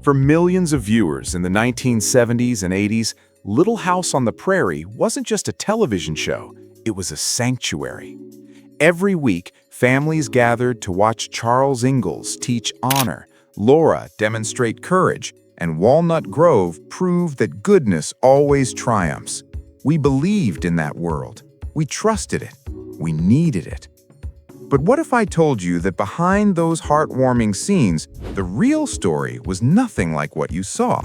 For millions of viewers in the 1970s and 80s, Little House on the Prairie wasn't just a television show, it was a sanctuary. Every week, families gathered to watch Charles Ingalls teach honor, Laura demonstrate courage, and Walnut Grove prove that goodness always triumphs. We believed in that world. We trusted it. We needed it. But what if I told you that behind those heartwarming scenes, the real story was nothing like what you saw?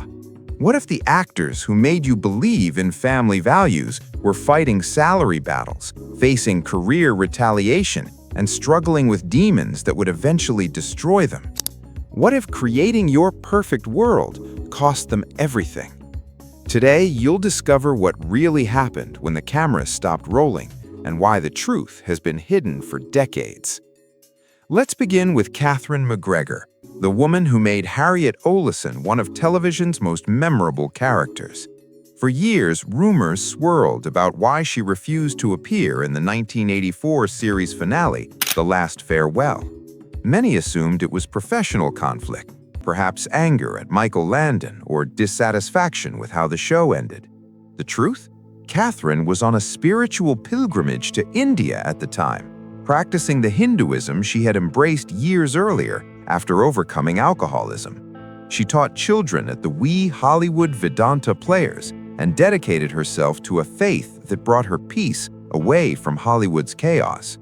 What if the actors who made you believe in family values were fighting salary battles, facing career retaliation, and struggling with demons that would eventually destroy them? What if creating your perfect world cost them everything? Today, you'll discover what really happened when the cameras stopped rolling and why the truth has been hidden for decades. Let's begin with Catherine McGregor, the woman who made Harriet Oleson one of television's most memorable characters. For years, rumors swirled about why she refused to appear in the 1984 series finale, The Last Farewell. Many assumed it was professional conflict, perhaps anger at Michael Landon or dissatisfaction with how the show ended. The truth? Catherine was on a spiritual pilgrimage to India at the time, practicing the Hinduism she had embraced years earlier after overcoming alcoholism. She taught children at the wee Hollywood Vedanta Players and dedicated herself to a faith that brought her peace away from Hollywood's chaos.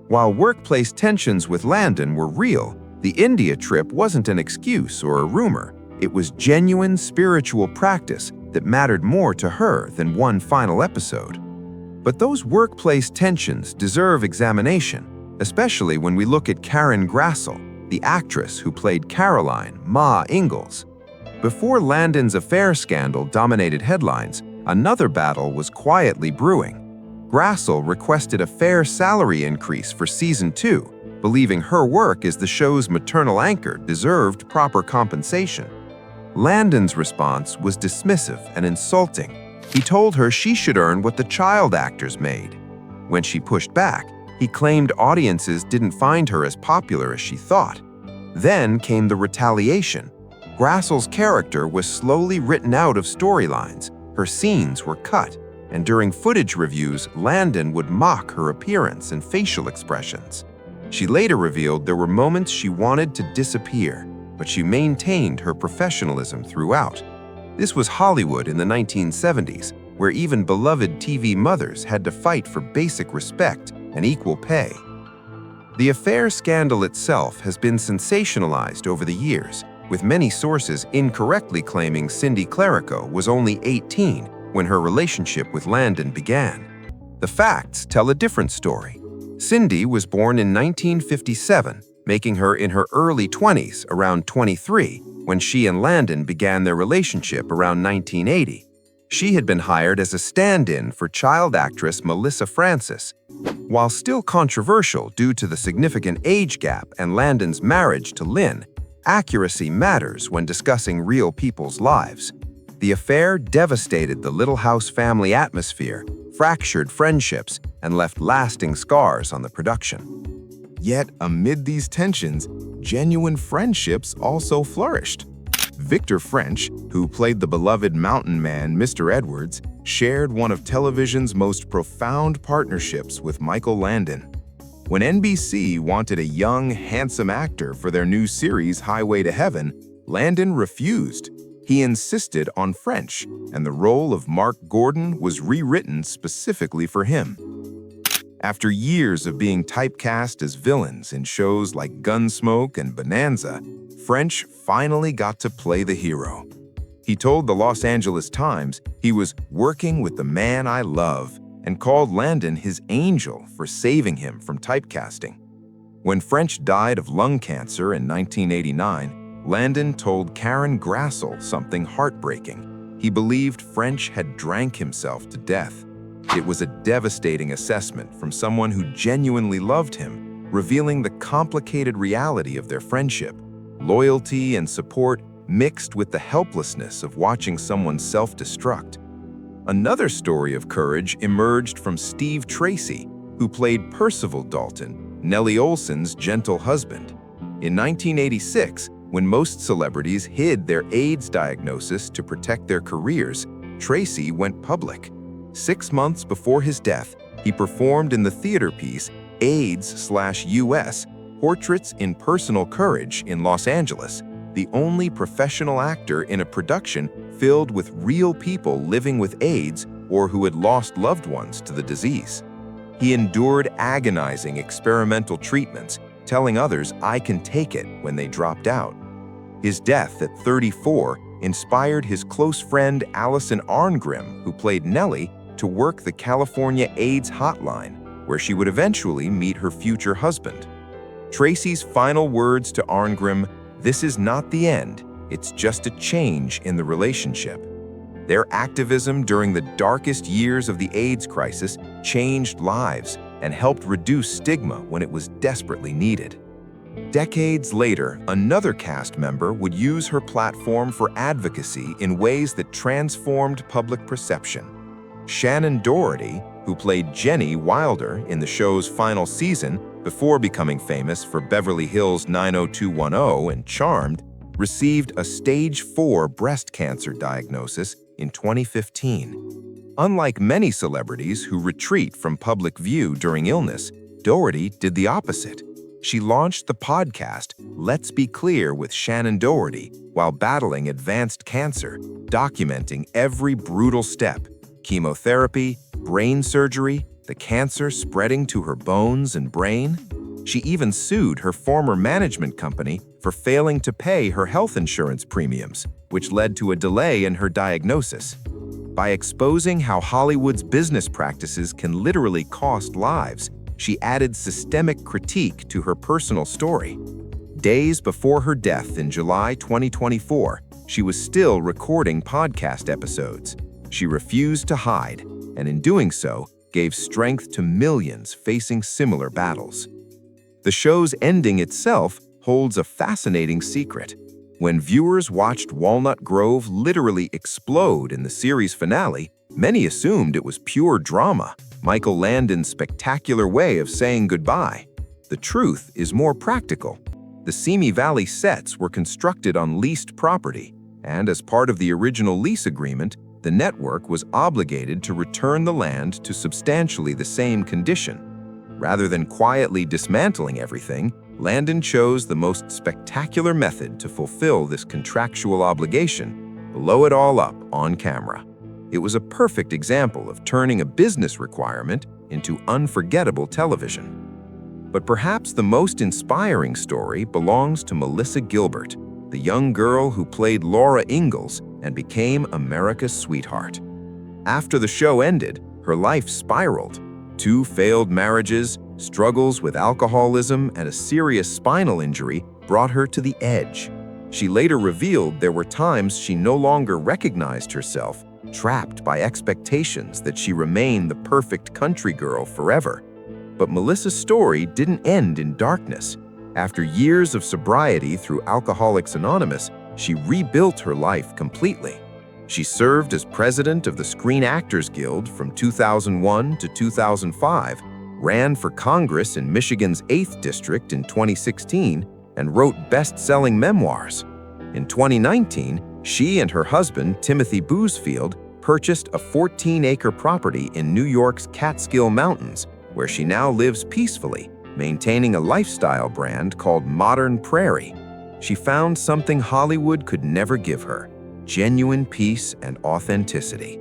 While workplace tensions with Landon were real, the India trip wasn't an excuse or a rumor. It was genuine spiritual practice that mattered more to her than one final episode. But those workplace tensions deserve examination, especially when we look at Karen Grassel, the actress who played Caroline, Ma Ingalls. Before Landon's affair scandal dominated headlines, another battle was quietly brewing. Grassel requested a fair salary increase for season 2, believing her work as the show's maternal anchor deserved proper compensation. Landon's response was dismissive and insulting. He told her she should earn what the child actors made. When she pushed back, he claimed audiences didn't find her as popular as she thought. Then came the retaliation. Grassel's character was slowly written out of storylines, her scenes were cut, and during footage reviews, Landon would mock her appearance and facial expressions. She later revealed there were moments she wanted to disappear, but she maintained her professionalism throughout. This was Hollywood in the 1970s, where even beloved TV mothers had to fight for basic respect and equal pay. The affair scandal itself has been sensationalized over the years, with many sources incorrectly claiming Cindy Clerico was only 18 when her relationship with Landon began. The facts tell a different story. Cindy was born in 1957, making her in her early 20s, around 23, when she and Landon began their relationship around 1980. She had been hired as a stand-in for child actress Melissa Francis. While still controversial due to the significant age gap and Landon's marriage to Lynn, accuracy matters when discussing real people's lives. The affair devastated the Little House family atmosphere, fractured friendships, and left lasting scars on the production. Yet, amid these tensions, genuine friendships also flourished. Victor French, who played the beloved mountain man Mr. Edwards, shared one of television's most profound partnerships with Michael Landon. When NBC wanted a young, handsome actor for their new series Highway to Heaven, Landon refused. He insisted on French, and the role of Mark Gordon was rewritten specifically for him. After years of being typecast as villains in shows like Gunsmoke and Bonanza, French finally got to play the hero. He told the Los Angeles Times he was working with the man I love and called Landon his angel for saving him from typecasting. When French died of lung cancer in 1989, Landon told Karen Grassel something heartbreaking. He believed French had drank himself to death. It was a devastating assessment from someone who genuinely loved him, revealing the complicated reality of their friendship. Loyalty and support mixed with the helplessness of watching someone self-destruct. Another story of courage emerged from Steve Tracy, who played Percival Dalton, Nellie Olson's gentle husband. In 1986, When most celebrities hid their AIDS diagnosis to protect their careers, Tracy went public. 6 months before his death, he performed in the theater piece AIDS/US, Portraits in Personal Courage in Los Angeles, the only professional actor in a production filled with real people living with AIDS or who had lost loved ones to the disease. He endured agonizing experimental treatments, telling others, "I can take it," when they dropped out. His death at 34 inspired his close friend Allison Arngrim, who played Nellie, to work the California AIDS hotline, where she would eventually meet her future husband. Tracy's final words to Arngrim, "This is not the end, it's just a change in the relationship." Their activism during the darkest years of the AIDS crisis changed lives and helped reduce stigma when it was desperately needed. Decades later, another cast member would use her platform for advocacy in ways that transformed public perception. Shannon Doherty, who played Jenny Wilder in the show's final season before becoming famous for Beverly Hills 90210 and Charmed, received a stage 4 breast cancer diagnosis in 2015. Unlike many celebrities who retreat from public view during illness, Doherty did the opposite. She launched the podcast Let's Be Clear with Shannon Doherty while battling advanced cancer, documenting every brutal step: chemotherapy, brain surgery, the cancer spreading to her bones and brain. She even sued her former management company for failing to pay her health insurance premiums, which led to a delay in her diagnosis. By exposing how Hollywood's business practices can literally cost lives, she added systemic critique to her personal story. Days before her death in July 2024, she was still recording podcast episodes. She refused to hide, and in doing so, gave strength to millions facing similar battles. The show's ending itself holds a fascinating secret. When viewers watched Walnut Grove literally explode in the series finale, many assumed it was pure drama, Michael Landon's spectacular way of saying goodbye. The truth is more practical. The Simi Valley sets were constructed on leased property, and as part of the original lease agreement, the network was obligated to return the land to substantially the same condition. Rather than quietly dismantling everything, Landon chose the most spectacular method to fulfill this contractual obligation: blow it all up on camera. It was a perfect example of turning a business requirement into unforgettable television. But perhaps the most inspiring story belongs to Melissa Gilbert, the young girl who played Laura Ingalls and became America's sweetheart. After the show ended, her life spiraled. 2 failed marriages, struggles with alcoholism, and a serious spinal injury brought her to the edge. She later revealed there were times she no longer recognized herself, trapped by expectations that she remain the perfect country girl forever. But Melissa's story didn't end in darkness. After years of sobriety through Alcoholics Anonymous, she rebuilt her life completely. She served as president of the Screen Actors Guild from 2001 to 2005, ran for Congress in Michigan's 8th District in 2016, and wrote best-selling memoirs. In 2019, she and her husband, Timothy Boosfield, purchased a 14-acre property in New York's Catskill Mountains, where she now lives peacefully, maintaining a lifestyle brand called Modern Prairie. She found something Hollywood could never give her: genuine peace and authenticity.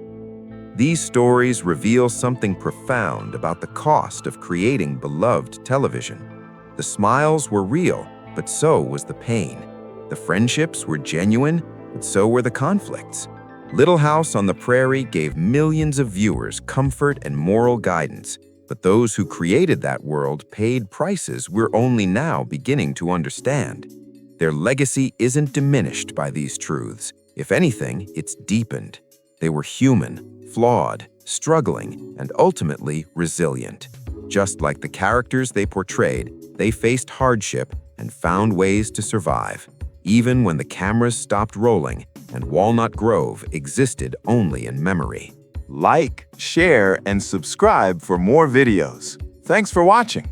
These stories reveal something profound about the cost of creating beloved television. The smiles were real, but so was the pain. The friendships were genuine, but so were the conflicts. Little House on the Prairie gave millions of viewers comfort and moral guidance, but those who created that world paid prices we're only now beginning to understand. Their legacy isn't diminished by these truths. If anything, it's deepened. They were human, flawed, struggling, and ultimately resilient. Just like the characters they portrayed, they faced hardship and found ways to survive, even when the cameras stopped rolling and Walnut Grove existed only in memory. Like, share, and subscribe for more videos. Thanks for watching.